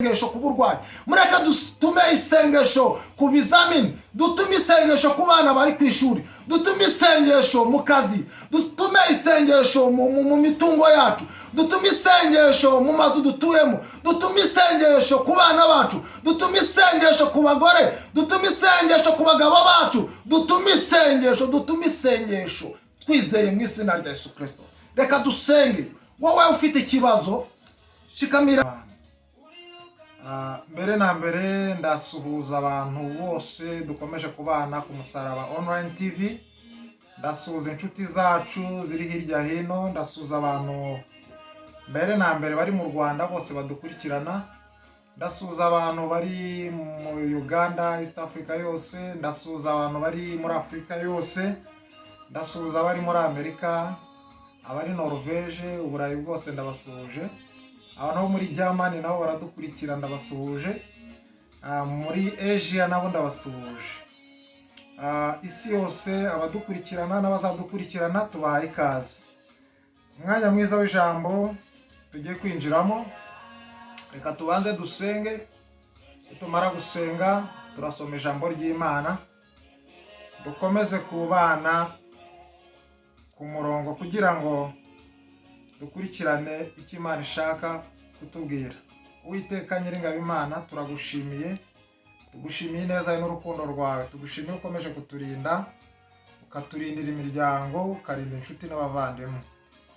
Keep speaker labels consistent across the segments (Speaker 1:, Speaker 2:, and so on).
Speaker 1: isengesho ku burwayi, mureka dutume isengesho ku bizamini, dutume isengesho ku bana bari ku ishuri, dutume isengesho mu kazi, dutume isengesho mu mitungo yacu, dutume isengesho mu mazu dutuyemo, dutume isengesho ku bana bacu, dutume isengesho ku bagore, dutume isengesho ku bagabo bacu, dutume isengesho twizeye mu izina rya Yesu Kristo. Reka dusenge. Wowe ufite ikibazo shikamira. Mbere na mbere ndasuhuza abantu bose dukomeje kubana ku Musaraba Online TV. Ndasuhuza inshuti zacu ziri hirya hino, ndasuhuza abantu mbere na mbere bari mu Rwanda bose badukurikirana, ndasuhuza abantu bari mu Uganda, East Africa yose, ndasuhuza abantu bari muri Afrika yose, ndasuhuza abari muri Amerika, abari Norvege, Uburayi bwose ndabasuhuje. Abantu bo muri Germany nabo baradukurikira ndabasuhuje. Muri Asia nabo ndabasuhuje. Isi yose abadukurikirana n'abazadukurikirana tubahaye ikaze. Umwanya mwiza w'ijambo tugiye kwinjiramo. Reka tubanze dusenge. Tumara gusenga turasoma ijambo ry'Imana. Dukomeze kubana ku murongo kugira ngo dukurikirane icyo Imana ishaka kutubwira. Uwiteka Nyiringabo Imana, turagushimiye, tugushimiye neza n'urukundo rwawe, tugushimiye ukomeje kuturinda, ukaturindira imiryango, ukarinda inshuti n'abavandimwe.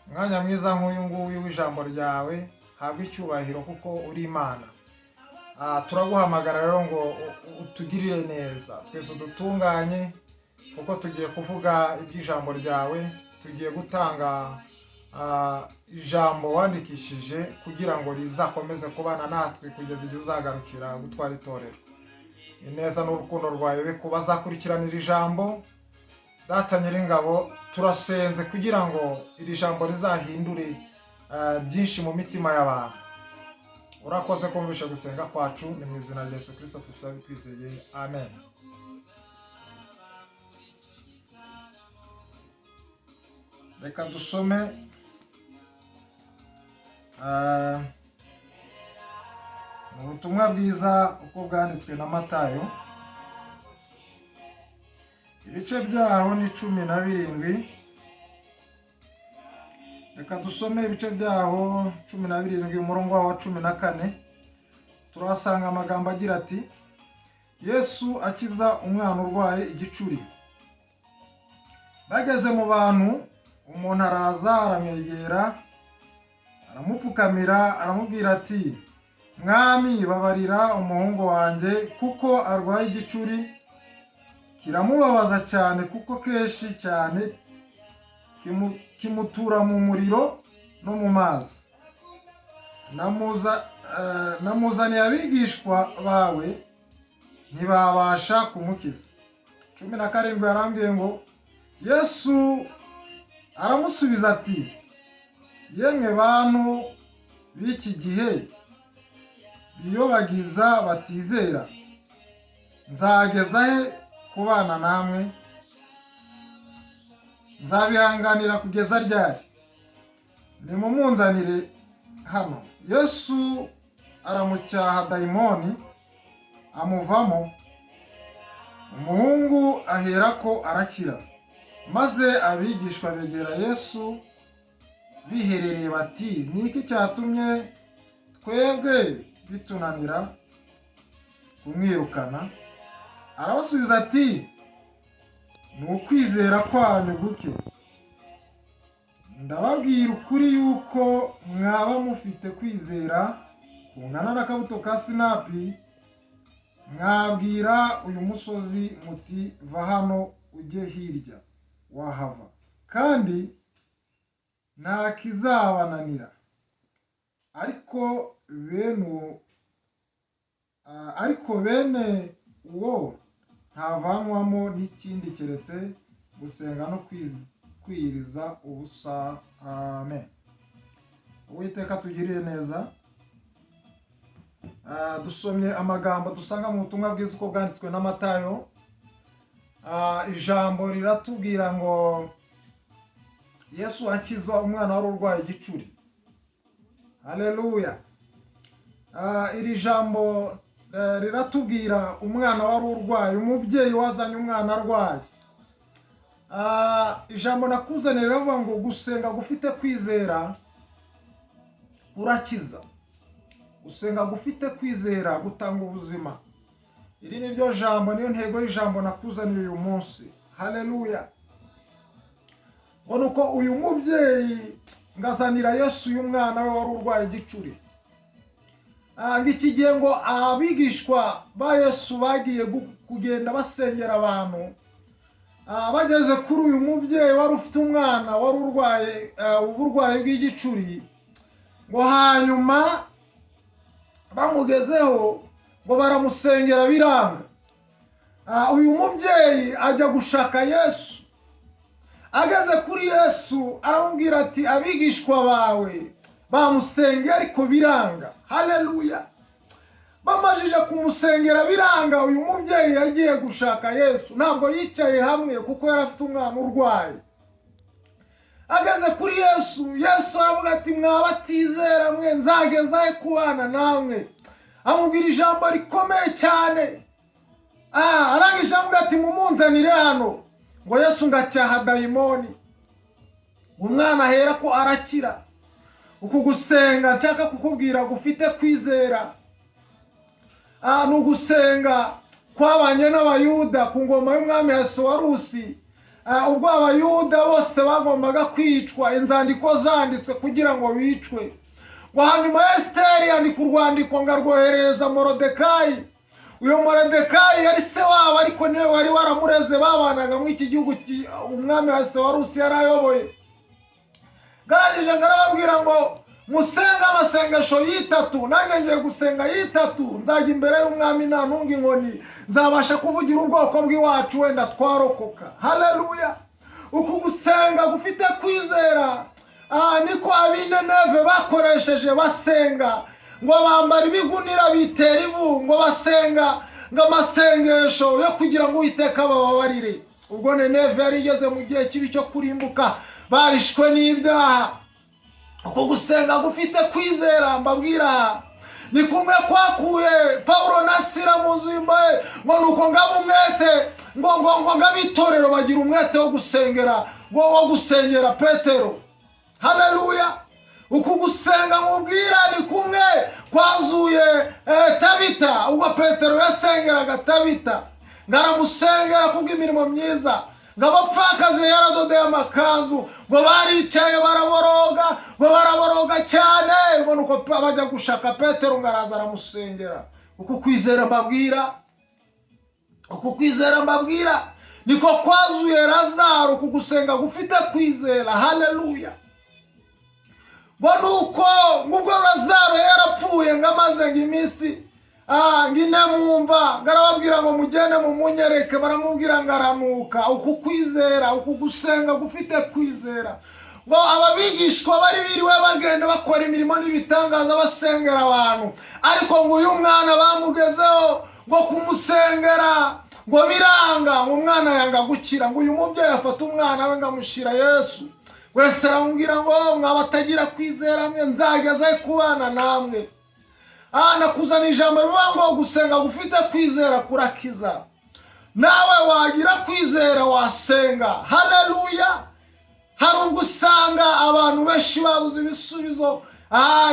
Speaker 1: Umwanya mwiza nk'uyu nguyu w'ijambo ryawe habwe icyubahiro kuko uri Imana. Turaguhamagara rero ngo utugirire neza, twese dutunganye kuko tugiye kuvuga iby'ijambo ryawe, tugiye gutanga ijambo wandikishije kugira ngo rizakomeze kubana natwe kugeza igihe uzagarukira gutwara itorero. Ineza n'urukundo rwawe be kubazakurikiranira ijambo. Data Nyiringabo, turasenze kugira ngo iri jambo rizahindure byinshi mu mitima y'abantu. Urakoze kumvisha gusenga kwacu, ni mu izina rya Yesu Kristo tubisaba twizeye, amen. Reka dusome mu butumwa bwiza uko bwanditswe na Matayo, ibice byaho ni 17. Reka dusome ibice byaho 17 umurongo wa 14. Turasanga amagambo agira ati: Yesu akiza umwana urwaye igicuri. Bageze mu bantu, umuntu araza aramwegera, aramupfukamira, aramubwira ati: Mwami, babarira umuhungu wanjye kuko arwaye igicuri, kiramubabaza cyane kuko kenshi cyane kimutura mu muriro no mu mazi. Namuzaniye abigishwa bawe ntibabasha kumukiza. 17 arambwiye ngo Yesu aramusubiza ati: Yemwe bantu b'iki gihe biyobagiza batizera, nzageza he kubana namwe? Nzabihanganira kugeza ryari? Nimumunzanire hano. Yesu aramucyaha dayimoni, amuvamo, umuhungu aherako arakira. Maze abigishwa begera Yesu biherereye bati: Niki cyatumye twebwe bitunanira kumwirukana? Arabasubiza ati: Ni ukwizera kwanyu guke. Ndababwira ukuri yuko mwaba mufite kwizera kungana n'akabuto ka sinapi, mwabwira uyu musozi muti va hano ujye hirya, wahava, kandi nta kizabananira. Ariko bene uwo ntavanwamo n'ikindi keretse gusenga no kwiyiriza ubusa. Amen. Uwiteka tugirire neza. Dusomye amagambo dusanga mu butumwa bwiza uko bwanditswe na Matayo. Ijambo riratubwira ngo Yesu akiza umwana wari urwaye igicuri. Haleluya. iri jambo riratubwira umwana wari urwaye, umubyeyi wazanye umwana arwaye. Ijambo nakuzanira riravuga ngo gusenga gufite kwizera urakiza. Gusenga gufite kwizera gutanga ubuzima. Iri ni ryo jambo, niyo ntego y'ijambo nakuzaniye uyu munsi. Haleluya. Nuko uyu mubyeyi ngazanira Yesu uyu mwana we wari urwaye igicuri. Ngiki gihe ngo abigishwa ba Yesu bagiye kugenda basengera abantu. Bageze kuri uyu mubyeyi wari ufite umwana wari urwaye uburwayi bw'igicuri, ngo hanyuma bamugezeho ngo baramusengera biranga. Uyu mubyeyi ajya gushaka Yesu. Ageze kuri Yesu aramubwira ati abigishwa bawe bamusengera ariko biranga. Haleluya. Bamajije kumusengera biranga, uyu mubyeyi yagiye gushaka Yesu. Ntabwo yicaye hamwe kuko yari afite umwana urwaye. Ageze kuri Yesu, Yesu aravuga ati mwabatizera mwe nzagezahe kubana namwe. Amubwira ijambo rikomeye cyane. Arangije avuga ati mumunzanire hano. Ngo Yesu ngacyaha abadayimoni. Umwana ahera ko arakira. Uku gusenga nshaka kukubwira gufite kwizera. Ni ugusenga kwabanye n'abayuda ku ngoma y'umwami Ahasuwerusi. Ubwo abayuda bose bagombaga kwicwa, inzandiko zanditswe kugira ngo bicwe. Ngo hanyuma Esiteri yandika urwandiko ngo arwoherereza Morodekayi. Uyu Morodekayi yari se wabo ariko niwe wari waramureze, babanaga muri iki gihugu umwami Ahasuwerusi yari ayoboye. Garagije ngarababwira ngo musenga amasengesho y'itatu, nanjye ngiye gusenga y'itatu, nzajya imbere y'umwami nta ntunga inkoni, nzabasha kuvugira ubwoko bw'iwacu wenda twarokoka. Haleluya. Uku gusenga gufite kwizera niko ab'Nineve bakoresheje basenga, ngo bambara ibigunira bitera ivu, ngo basenga ngo amasengesho yo kugira ngo Uwiteka bababarire. Ubwo Nineve yari igeze mu gihe kibi cyo kurimbuka, barishwe n'ibyaha. Uko gusenga gufite kwizera mbabwira ni kumwe kwakuye Paulo na Sila mu nzu y'imbohe, ngo nuko ngaba umwete ngo ngabitorero bagira umwete wo gusengera Petero. Haleluya. Uku gusenga mubwira ni kumwe kwazuye Tabita. Ubwo Petero yasengeraga Tabita, ngaramusengera kubw'imirimo myiza. Ngabapfakazi yaradodeye amakanzu, ngo baricaye baraboroga cyane. Ngo nuko bajya gushaka Petero ngaraza aramusengera. Uku kwizera mbabwira niko kwazuye Lazaro. Uku gusenga gufite kwizera. Haleluya. Ngo nuko ngubwo Lazaro yarapfuye ngamaze iminsi ngine mumva, ngarababwira ngo mugende mumunyereke, baramubwira ngaranuka. Uku kwizera, uku gusenga gufite kwizera. Ngo ababigishwa bari biriwe bagenda bakora imirimo n'ibitangaza basengera abantu, ariko ngo uyu mwana bamugezeho ngo kumusengera ngo biranga, ngo umwana yanga gukira. Ngo uyu mubyeyi afata umwana we ngamushira Yesu. Wese aramubwira ngo mwabatagira kwizera mwe nzagezahe kubana namwe. Nakuzana ijambo rivuga ngo gusenga gufite kwizera kurakiza. Nawe wagira kwizera wasenga. Haleluya. Hari ubwo usanga abantu benshi babuze ibisubizo.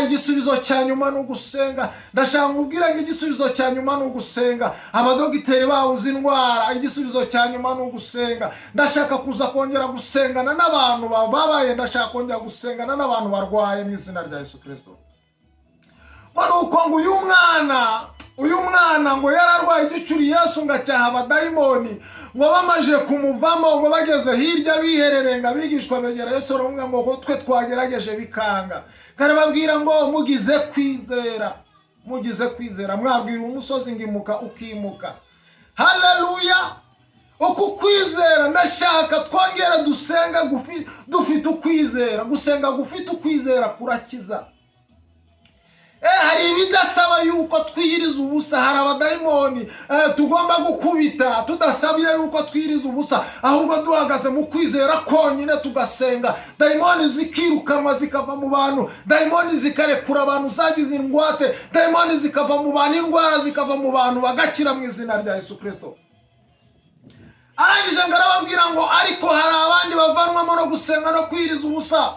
Speaker 1: Igisubizo cya nyuma ni ugusenga. Ndashaka kubwira ngo igisubizo cya nyuma ni ugusenga. Abadogiteri babuze indwara, igisubizo cya nyuma ni ugusenga. Ndashaka kuza kongera gusengana n'abantu babaye, ndashaka kongera gusengana n'abantu barwaye mu izina rya Yesu Kristo. Nuko ngo uyu mwana ngo yararwaye igicuri, Yesu ngacyaha abadayimoni. Ngo bamaje kumuvamo, ngo bageze hirya bihererenga, bigishwa begera Yesu baramubwira ngo twe twagerageje bikanga. Karababwira ngo mugize kwizera, mwabwira umusozi ngimuka ukimuka. Haleluya. Uku kwizera ndashaka twongera dusenga dufite ukwizera. Gusenga gufite ukwizera kurakiza. hari ibidasaba yuko twiyiriza ubusa. Hari abadayimoni tugomba gukubita tudasabye yuko twiyiriza ubusa, ahubwo duhagaze mu kwizera konyine tugasenga, dayimoni zikirukanwa zikava mu bantu, dayimoni zikarekura abantu zagize ingwate, dayimoni zikava mu bantu, indwara zikava mu bantu bagakira mu izina rya Yesu Kristo. Arangije ngarababwira ngo ariko hari abandi bavanwamo no gusenga no kwiyiriza ubusa.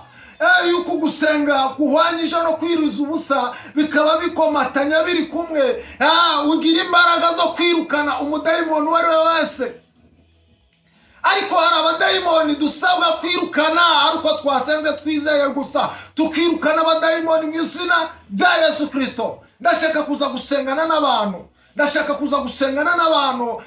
Speaker 1: Yuko gusenga kuhwanyije no kwiriza ubusa bikaba bikomatanya biri kumwe, ugira imbaraga zo kwirukana umudayimoni uwo ari we wese. Ariko hari abadayimoni dusabwa kwirukana ariko twasenze twizeye gusa, tukirukana abadayimoni mu izina rya Yesu Kristo. Ndashaka kuza gusengana n'abantu, ndashaka kuza gusengana n'abantu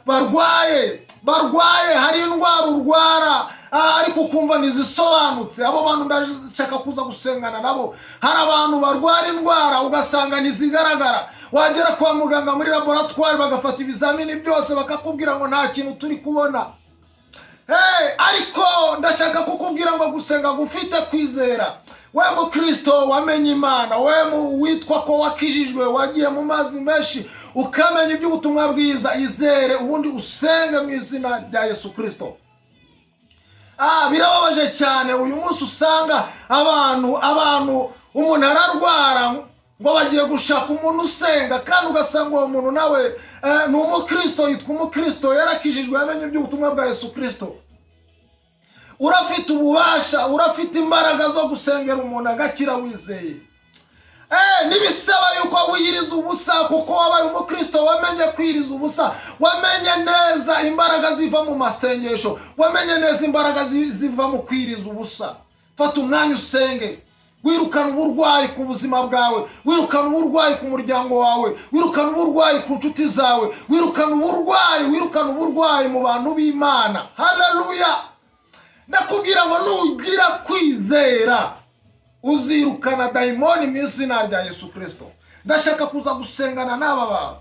Speaker 1: barwaye, hari indwara urwara ariko kumva ntizisobanutse. Abo bantu ndashaka kuza gusengana nabo. Hari abantu barwara indwara ugasanga ntizigaragara, wagera kwa muganga muri laboratoire bagafata ibizamini byose bakakubwira ngo nta kintu turi kubona. Ariko ndashaka kukubwira ngo gusenga gufite kwizera. We mu Kristo wamenye Imana, we witwa ko wakijijwe, wagiye mu mazi menshi ukamenya iby'ubutumwa bwiza, izere ubundi usenge mu izina rya Yesu Kristo. Birababaje cyane uyu munsi usanga abantu umuntu ararwara ngo bagiye gushaka umuntu usenga, kandi ugasanga uwo muntu nawe ni umukristo, yitwa umukristo, yarakijijwe, yamenye iby'ubutumwa bwa Yesu Kristo. Urafite ububasha, urafite imbaraga zo gusengera umuntu agakira wizeye. Nibisaba yuko wiyiriza ubusa kuko wabaye umukristo, wamenye kwiriza ubusa, wamenye neza imbaraga ziva mu masengesho, wamenye neza imbaraga ziva mu kwiriza ubusa. Fata umwanya usenge, wirukana uburwayi ku buzima bwawe, wirukana uburwayi ku muryango wawe, wirukana uburwayi ku nshuti zawe, wirukana uburwayi mu bantu b'Imana. Haleluya! Ndakubwira ngo nugira kwizera uzirukana dayimoni mu izina rya Yesu Kristo. Ndashaka kuza gusengana n'aba bantu.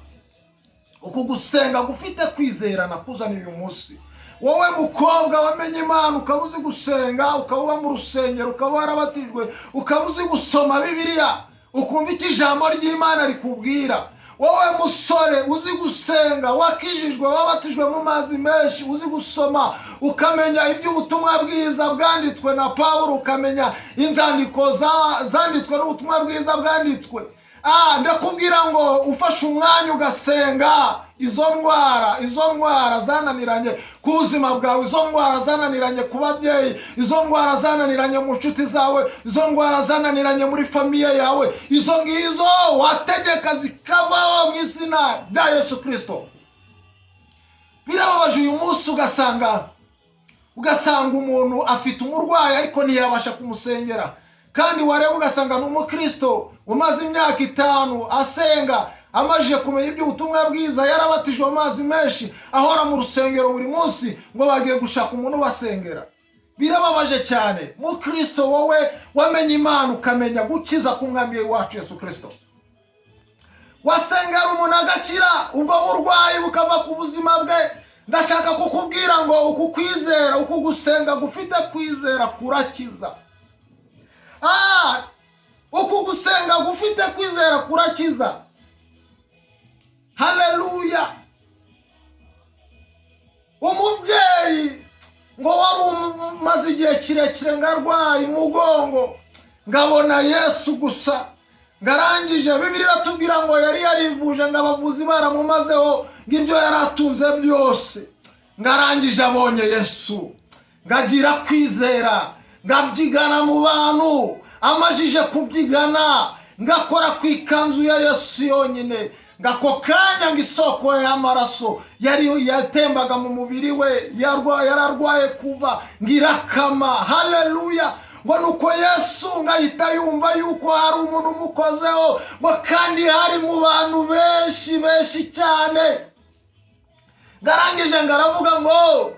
Speaker 1: Uku gusenga gufite kwizera nakuzaniye uyu munsi. Wowe mukobwa wamenye Imana, ukaba uzi gusenga, ukaba mu rusengero, ukaba warabatijwe, ukaba uzi gusoma Bibiliya, ukumva iki ijambo ry'Imana rikubwira. Wowe musore uzi gusenga, wakijijwe, wabatijwe mu mazi menshi, uzi gusoma, ukamenya iby'ubutumwa bwiza bwanditswe na Pawulo, ukamenya inzandiko zanditswe n'ubutumwa bwiza bwanditswe. Ndakubwira ngo ufashe umwanya ugasenga, izo ndwara zananiranye ku buzima bwawe, izo ndwara zananiranye ku babyeyi, izo ndwara zananiranye mu nshuti zawe, izo ndwara zananiranye muri famiye yawe, izo ngizo wategeka zikavaho mu izina rya Yesu Kristo. Birababaje uyu munsi ugasanga umuntu afite umurwayi ariko ntiyabasha kumusengera, kandi wareba ugasanga ni umukristo umaze imyaka 5 asenga, amajije kumenya iby'ubutumwa bwiza, yarabatijwe amazi menshi, ahora mu rusengero buri munsi ngo bagiye gushaka umuntu basengera. Birababaje cyane. Mu Kristo wowe wamenye Imana, ukamenya gukiza k'umwami wacu Yesu Kristo, wasengera umuntu agakira, ubwo burwayi bukava ku buzima bwe. Ndashaka kukubwira ngo uku kwizera, uku gusenga gufite kwizera kurakiza. Uku gusenga gufite kwizera kurakiza. Haleluya! Umubyeyi ngo wari umaze igihe kirekire ngarwaye umugongo, ngabona Yesu gusa, ngarangije Bibiliya iratubwira ngo yari yarivuje, ngabavuzi baramumazeho ngibyo yaratunze byose. Ngarangije abonye Yesu, ngagira kwizera, ngabyigana mu bantu, amajije kubyigana, ngakora ku ikanzu ya Yesu yonyine. Ngako kanya ngisoko y'amaraso yari yatembaga mu mubiri we, yararwaye kuva ngirakama. Haleluya! ngo nuko Yesu ngahita yumva yuko hari umuntu umukozeho, ngo kandi hari mu bantu benshi cyane. Ngarangije ngaravuga ngo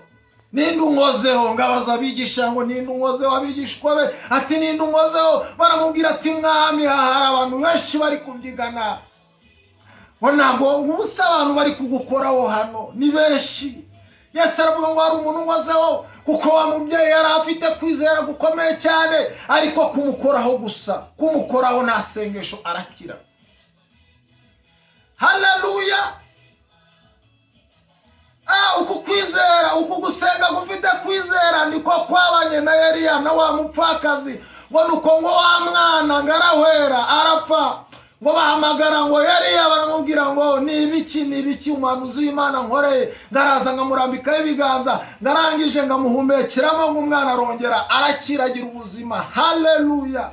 Speaker 1: ninde unkozeho? Ngabaza abigisha ngo ninde unkozeho, abigishwa be ati ninde unkozeho? Baramubwira ati mwami, hari abantu benshi bari kubyigana, ngo ntabwo ubusa abantu bari kugukoraho hano, ni benshi. Yesu aravuga ngo hari umuntu unkozeho, kuko wa mubyeyi yari afite kwizera gukomeye cyane, ariko kumukoraho gusa, kumukoraho nta sengesho arakira. Haleluya. Uku kwizera, uku gusenga gufite kwizera niko kwabanye na Eliya na wa mupfakazi, ngo nuko ngo wa mwana ngarahwera arapfa, ngo bahamagara ngo Eliya, baramubwira ngo ni ibiki umuhanuzi w'Imana nkoreye, ngaraza ngamurambikaho ibiganza, ngarangije ngamuhumekeramo, ngo umwana arongera arakiragira ubuzima. Haleluya.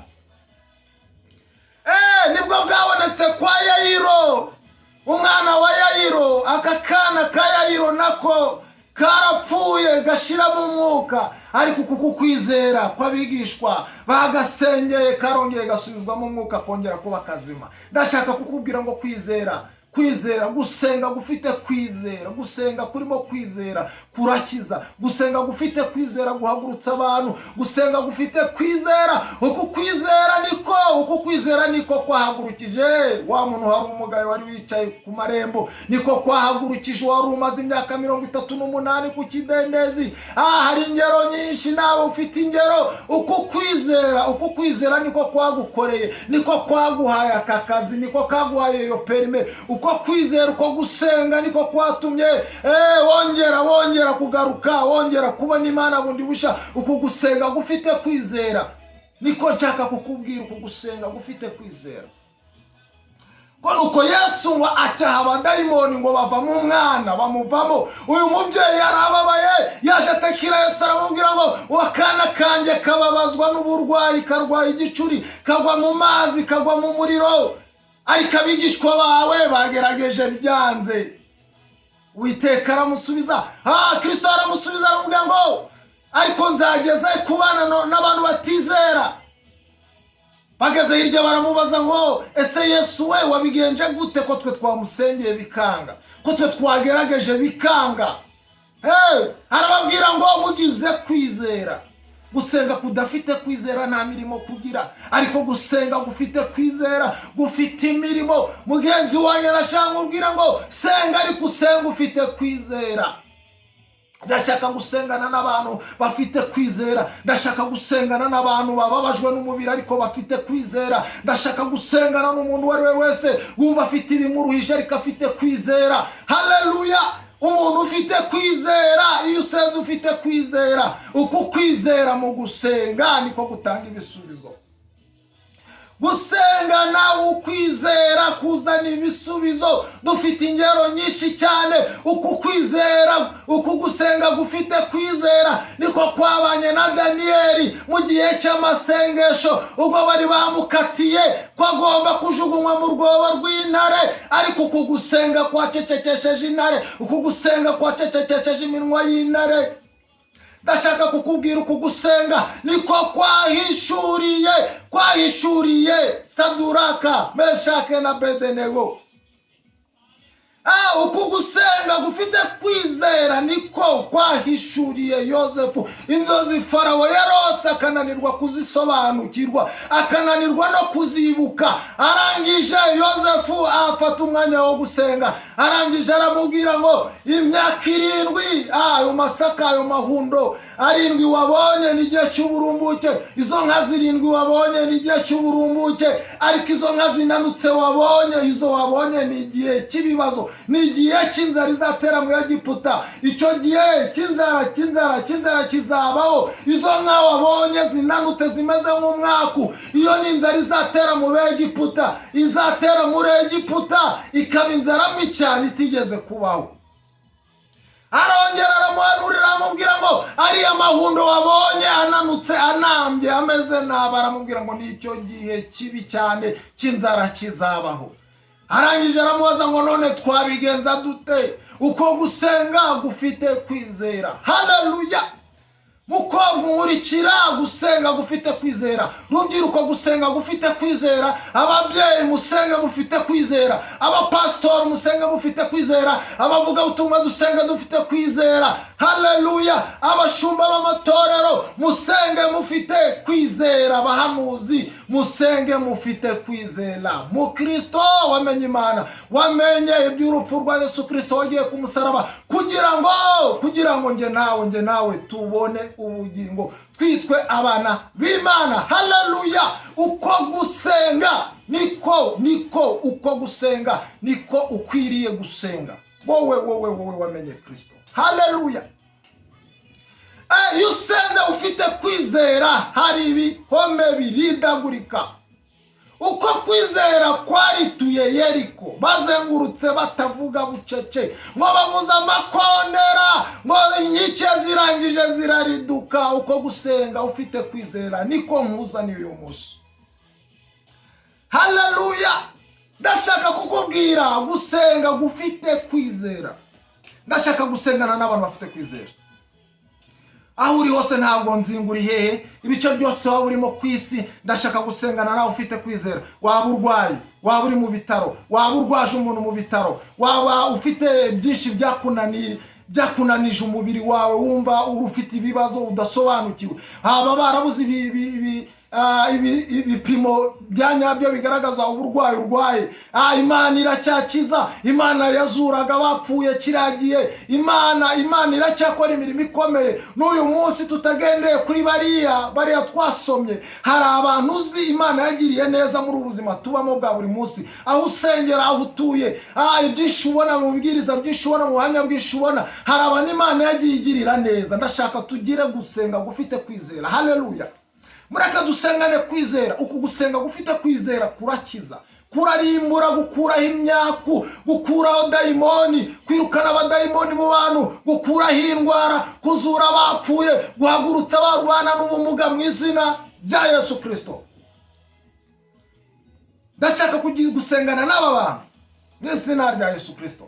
Speaker 1: Nibwo bwabonetse kwa Yayiro, umwana wa Yayiro. Akakana ka Yayiro nako karapfuye gashira mu mwuka, ariko kuko kwizera kw'abigishwa bagasengeye karongeye gasubizwa mu mwuka kongera kuba kazima. Ndashaka kukubwira ngo kwizera, gusenga gufite kwizera, gusenga kurimo kwizera kurakiza, gusenga gufite kwizera guhagurutsa abantu, gusenga gufite kwizera, uku kwizera niko kwahagurukije wa muntu hari umugayo wari wicaye ku marembo, niko kwahagurukije wari umaze imyaka 38 ku kidendezi. Hari ingero nyinshi, nawe ufite ingero. Uku kwizera niko kwagukoreye, niko kwaguhaye aka kazi, niko kaguhaye iyo perime. Uko kwizera, uko gusenga niko kwatumye wongera kugaruka, wongera kubona Imana bundi busha. Uku gusenga gufite kwizera niko nshaka kukubwira, uku gusenga gufite kwizera. Ko nuko Yesu ngo acyaha abadayimoni ngo bava mu mwana bamuvamo. Uyu mubyeyi yarababaye, yaje atakira Yesu aramubwira ngo wakana kanjye kababazwa n'uburwayi, karwaye igicuri, kagwa mu mazi, kagwa mu muriro, ariko abigishwa bawe bagerageje byanze. Uwiteka aramusubiza, Kristo aramusubiza aramubwira ngo ariko nzageza kubana n'abantu batizera. Bageze hirya baramubaza ngo ese Yesu we wabigenje gute ko twe twamusengeye bikanga, ko twe twagerageje bikanga? Arababwira ngo mugize kwizera. Gusenga kudafite kwizera nta mirimo kugira, ariko gusenga gufite kwizera gufite imirimo. Mugenzi wanjye nashaka ubwira ngo senga, ariko usenga ufite kwizera. Ndashaka gusengana n'abantu bafite kwizera, ndashaka gusengana n'abantu bababajwe n'umubiri ariko bafite kwizera, ndashaka gusengana n'umuntu wari we wese wumva afite ibimuruhije ariko afite kwizera. Haleluya. Umuntu ufite kwizera, iyo usenze ufite kwizera, uku kwizera mu gusenga niko gutanga ibisubizo. Gusenga nawe ukwizera kuzana ibisubizo. Dufite ingero nyinshi cyane. Uku kwizera, uku gusenga gufite kwizera niko kwabanye na Daniyeli mu gihe cy'amasengesho, ubwo bari bamukatiye ko agomba kujugunywa mu rwobo rw'intare, ariko uku gusenga kwacecekesheje intare, uku gusenga kwacecekesheje iminwa y'intare. Ndashaka kukubwira uku gusenga niko kwahishuriye Saduraka, Meshake na Bedenego. Uku gusenga gufite kwizera niko kwahishuriye Yosefu inzozi Farawo yarose, akananirwa kuzisobanukirwa, akananirwa no kuzibuka. Arangije Yosefu afata umwanya wo gusenga, arangije aramubwira ngo imyaka 7, ayo masaka, ayo mahundo 7 wabonye ni igihe cy'uburumbuke, izo nka 7 wabonye ni igihe cy'uburumbuke, ariko izo nka zinanutse wabonye, izo wabonye ni igihe cy'ibibazo, ni igihe cy'inzara izatera mu Egiputa. Icyo gihe cy'inzara kizabaho. Izo nka wabonye zinanutse zimeze nk'umwaku, iyo ni inzara izatera mu Egiputa, izatera muri Egiputa ikaba inzara mbi cyane itigeze kubaho. Arongera aramuhanurira amubwira ngo ari amahundo wabonye ananutse anambye ameze nabi, aramubwira ngo ni icyo gihe kibi cyane cy'inzara kizabaho. Arangije aramubaza ngo none twabigenza dute? Uko gusenga gufite kwizera. Haleluya. Mukobwa nkurikira, gusenga gufite kwizera. Rubyiruko gusenga gufite kwizera. Ababyeyi musenge mufite kwizera. Abapastor musenge mufite kwizera. Abavuga ubutumwa dusenge dufite kwizera. Haleluya. Abashumba b'amatorero musenge mufite kwizera. Abahanuzi
Speaker 2: musenge mufite kwizera. Mukristo wamenye Imana, wamenye iby'urupfu rwa Yesu Kristo wagiye ku musaraba kugira ngo nge nawe tubone ubugingo, twitwe abana b'Imana. Haleluya! Uko gusenga niko ukwiriye gusenga. Wowe wamenye Kristo. Haleluya! Iyo usenze ufite kwizera, hari ibihome biridagurika. Uko kwizera kwarituye Yeriko, bazengurutse batavuga bucece, ngo bavuza amakondera, ngo inkike zirangije zirariduka. Uko gusenga ufite kwizera niko nkuzaniye uyu munsi. Haleluya! Ndashaka kukubwira gusenga gufite kwizera. Ndashaka gusengana n'abantu bafite kwizera. Aho uri hose ntabwo nzinguri hehe, ibice byose waba urimo ku isi, ndashaka gusengana nawe ufite kwizera. Waba urwaye, waba uri mu bitaro, waba urwaje umuntu mu bitaro, waba ufite byinshi byakunanije umubiri wawe, wumva ufite ibibazo udasobanukiwe, haba barabuze ibipimo bya nyabyo bigaragaza uburwayi urwaye. Imana iracyakiza, Imana yazuraga bapfuye kiragiye, Imana iracyakora imirimo ikomeye. N'uyu munsi tutagendeye kuri bariya twasomye, hari abantu uzi Imana yagiriye neza muri ubuzima tubamo bwa buri munsi. Aho usengera, aho utuye, ibyinshi ubona mu bibwiriza, byinshi ubona mu buhamya bwinshi ubona, hari abantu Imana yagiye igirira neza. Ndashaka tugire gusenga gufite kwizera. Haleluya! Mureka dusengane kwizera. Uku gusenga gufite kwizera kurakiza, kurarimbura, gukuraho imyaku, gukuraho dayimoni, kwirukana abadayimoni mu bantu, gukuraho indwara, kuzura abapfuye, guhagurutsa abarwana n'ubumuga mu izina rya Yesu Kristo. Ndashaka gusengana n'aba bantu mu izina rya Yesu Kristo.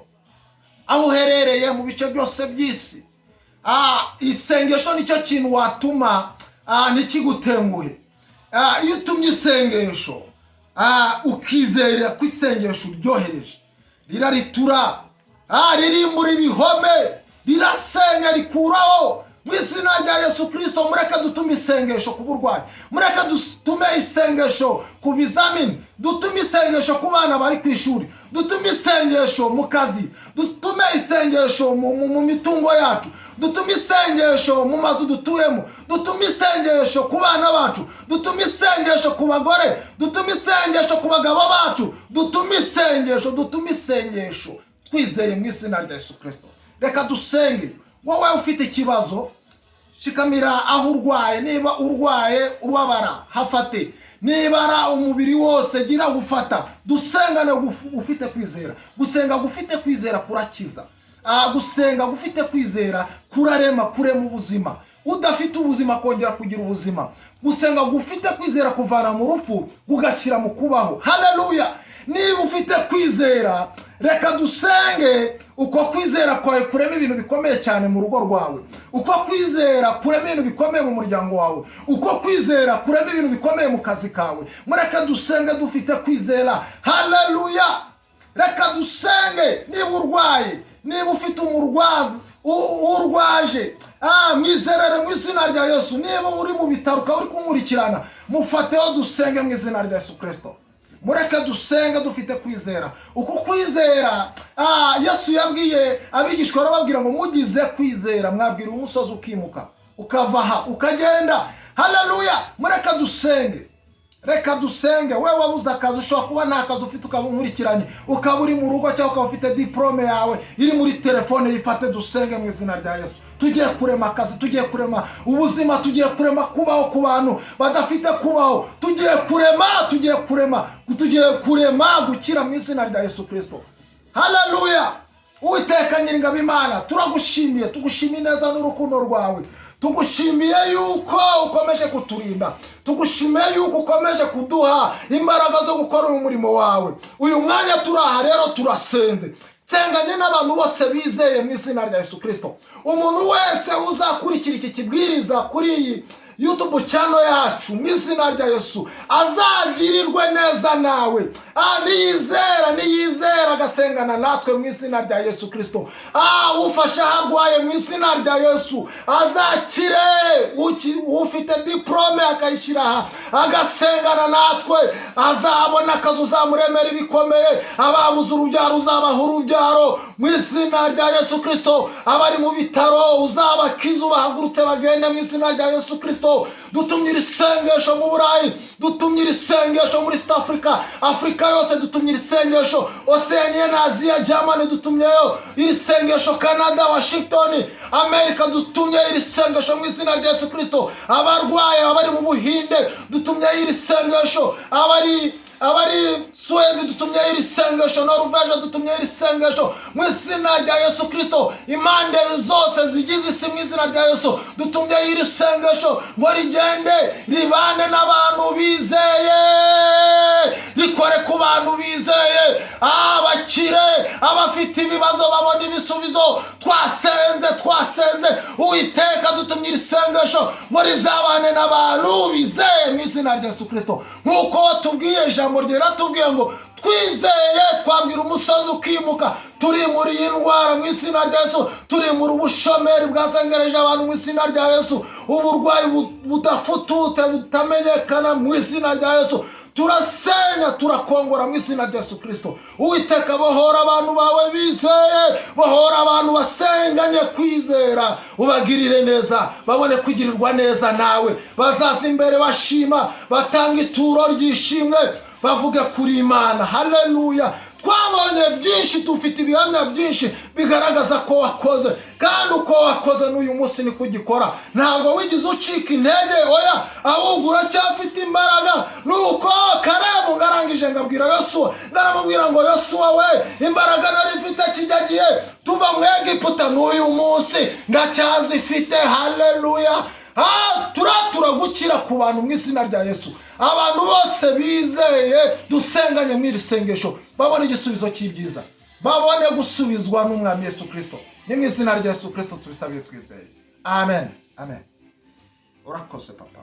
Speaker 2: Aho uherereye mu bice byose by'isi, isengesho nicyo kintu watuma nikigutenguhe. Iyo utumye isengesho, ukizera ko isengesho ryohereje, riraritura, ririmbura ibihome, rirasenya, rikuraho mu izina rya Yesu Kristo. Mureka dutume isengesho ku burwayi, mureka dutume isengesho ku bizamini, dutume isengesho ku bana bari ku ishuri, dutume isengesho mu kazi, dutume isengesho mu mitungo yacu, dutume isengesho mu mazu dutuyemo, dutume isengesho ku bana bacu, dutume isengesho ku bagore, dutume isengesho ku bagabo bacu, dutume isengesho twizeye mu izina rya Yesu Kristo. Reka dusenge. Wowe ufite ikibazo, shikamira aho urwaye. Niba urwaye ubabara, hafate. Nibara umubiri wose, gira ufata. Dusengane ufite kwizera. Gusenga gufite kwizera kurakiza. Gusenga gufite kwizera kurema ubuzima. Udafite ubuzima kongera kugira ubuzima. Gusenga gufite kwizera kuvana mu rupfu kugashyira mu kubaho. Haleluya! Niba ufite kwizera, reka dusenge. Uko kwizera kwawe kurema ibintu bikomeye cyane mu rugo rwawe. Uko kwizera kurema ibintu bikomeye mu muryango wawe. Uko kwizera kurema ibintu bikomeye mu kazi kawe. Mureka dusenge dufite kwizera. Haleluya! Reka dusenge. Niba urwaye, niba ufite umurwazi urwaje, mwizerere mu izina rya Yesu. Niba uri mu bitaro ukaba uri kumurikirana, mufateho dusenge mu izina rya Yesu Kristo. Mureke dusenge dufite kwizera. Uko kwizera, Yesu yabwiye abigishwa arababwira ngo mugize kwizera mwabwira umusozi ukimuka, ukavaha ukagenda. Haleluya! Mureke dusenge. Reka dusenge. Wewe wabuze akazi, ushobora kuba nta kazi ufite ukaba unkurikiranye, ukaba uri mu rugo cyangwa ukaba ufite diplome yawe iri muri telefone, yifate dusenge mu izina rya Yesu. Tugiye kurema akazi, tugiye kurema ubuzima, tugiye kurema kubaho ku bantu badafite kubaho, tugiye kurema gukira mu izina rya Yesu Kristo. Haleluya! Uwiteka Nyiringabo Imana, turagushimiye, tugushimiye neza n'urukundo rwawe. Tugushimiye yuko ukomeje kuturinda, tugushimiye yuko ukomeje kuduha imbaraga zo gukora uyu murimo wawe. Uyu mwanya turaha rero turasenze, nsenganye n'abantu bose bizeye mu izina rya Yesu Kristo. Umuntu wese uzakurikira iki kibwiriza kuri iyi YouTube channel yacu, mu izina rya Yesu azagirirwe neza nawe. Niyizera agasengana natwe mu izina rya Yesu Kristo. Ufasha harwaye mu izina rya Yesu azakire, ufite diplome akayishyira agasengana natwe azabona akazi, uzamuremera ibikomeye, ababuze urubyaro uzabaha urubyaro mu izina rya Yesu Kristo, abari mu bitaro uzabakiza ubahagurutse bagende mu izina rya Yesu Kristo. Dutumye irisengesho mu Burayi, dutumye irisengesho muri East Africa, Afrika yose dutumye irisengesho, Oceania na Asia, Germany dutumyeyo irisengesho, Canada, Washington, America dutumye irisengesho mu izina rya Yesu Kristo. Abarwayi abari mu Buhinde dutumye irisengesho, abari Sweden dutumye irisengesho, Norvege dutumye irisengesho mu izina rya Yesu Kristo. Impande zose zigize isi mu izina rya Yesu dutumye irisengesho ngo rigende ribane n'abantu bizeye, rikore ku bantu bizeye, abakire, abafite ibibazo babona ibisubizo. Twasenze Uwiteka dutumye irisengesho ngo rizabane n'abantu bizeye mu izina rya Yesu Kristo. Nkuko tubwiye ijambo ryera tubwiye ngo twizeye twabwira umusozi ukimuka, turi muri iyi ndwara mu izina rya Yesu, turi muri ubushomeri bwazengereje abantu mu izina rya Yesu, uburwayi budafutute butamenyekana mu izina rya Yesu. Turasenya turakongora mu izina rya Yesu Kristo. Uwiteka bohora abantu bawe bizeye, bohora abantu basenganye kwizera, ubagirire neza, babone kugirirwa neza nawe, bazaza imbere bashima, batanga ituro ryishimwe, bavuge kuri Imana. Haleluya. Twabonye byinshi, dufite ibihamya byinshi bigaragaza ko wakoze, kandi uko wakoze n'uyu munsi ni kugikora. Ntabwo wigize ucika intege, oya, ahubwo uracyafite imbaraga. Nuko Kalebu ngarangije ngabwira Yosuwa, naramubwira ngo Yosuwa we, imbaraga nari mfite kijyagiye tuva mu Egiputa, n'uyu munsi ndacyazifite. Haleluya. Turagukira ku bantu mu izina rya Yesu. Abantu bose bizeye dusenganye mu irisengesho babone igisubizo cy'ibyiza, babone gusubizwa n'Umwami Yesu Kristo. Ni mu izina rya Yesu Kristo tubisabye twizeye. Amen. Urakoze papa.